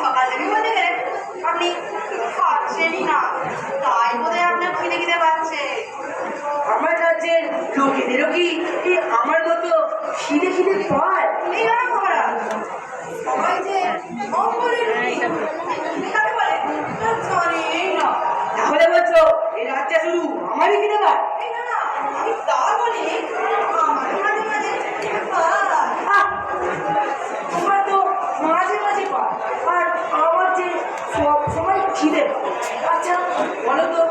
সকাল থেকে বলতে গেলে আপনি খাচ্ছেনই না, তাই বোধহয় আপনার খিদে খিদে পাচ্ছে। আমার রাজ্যের লোকেদেরও কি আমার মতো খিদে খিদে পায়? এই না মহারাজ, সবাই যে অম্বলের কাকে বলে জানেই না। তাহলে বলছো এই রাজ্যে শুধু আমারই খিদে পায়? এই না না, আমি তা বলিনি, আমারও মাঝে মাঝে আহ, তোমার তো মাঝে মাঝে পায়, আর আমার যে সব সময় খিদে পায়। আচ্ছা বলো তো,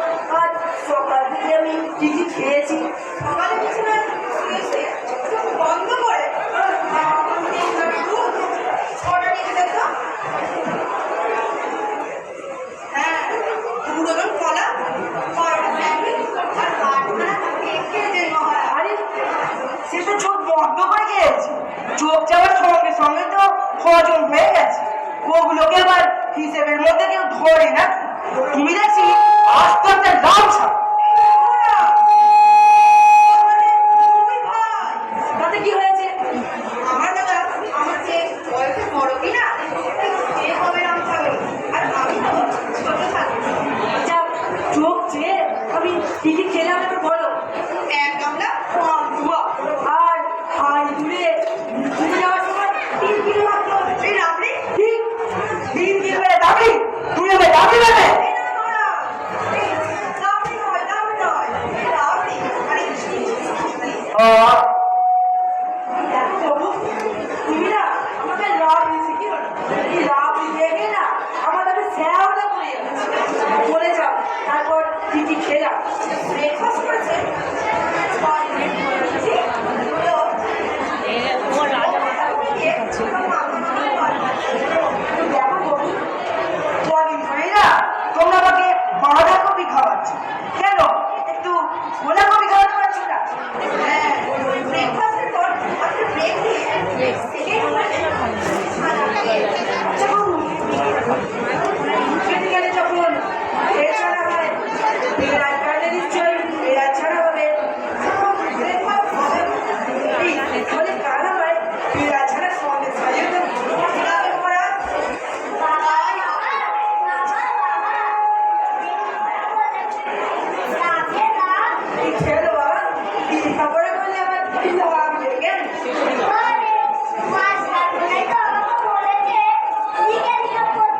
আজ সকাল থেকে আমি কি কি খেয়েছি? সকালে বিছানায় শুয়েছে চোখ বন্ধ করে দুধ ছটা নিয়ে দেখো। হ্যাঁ, পুরোনো কলা, কয়টা স্যান্ডউইচ আর আটখানা কেক খেয়েছেন মহারাজ। আরে সে তো চোখ বন্ধ করে খেয়েছি, চোখ যাওয়ার সঙ্গে সঙ্গে তো হজম হয়ে গেছে। ওগুলোকে আবার হিসেবের মধ্যে কেউ ধরে না। তুমি দেখছি আস্তে আস্তে লাভ ছাড়। তাতে কি হয়েছে? আমার দাদা আমার চেয়ে বয়সে বড় কিনা এ হবে রাম ছাগল, আর আমি তো ছোট ছাগল। আচ্ছা চোখ চেয়ে আমি কি কি খেলাম একটু বলো। এক গামলা পান্তুয়া, আর হাই দূরে ঘুরে যাওয়ার সময় 3 কিলো মাত্র এই রাবড়ি, ঠিক 3 কিলো দাবি। তুমি হবে দাবি দেবে? এই না মহারাজ, এই রাবড়ি নয়, রাবড়ি নয়, এই রাবড়ি, আরে দেখো বাবু, তুমি না আমাকে লাভ দিয়েছি, কি হলো? এই লাভ দিয়ে না আমার তাকে শ্যাওলা করে বলে যাও তারপর কি কি খেলাম। ব্রেকফাস্ট করেছে দেখো বাবু, কদিন ধরেই না তোমরা আমাকে বাঁধাকপি খাওয়াচ্ছ, কেন একটু খোলাকপি খাওয়াতে পারছো না? হ্যাঁ, ব্রেকফাস্টের পর একটা ব্রেক দিয়ে সেকেন্ড আচ্ছা বাবু,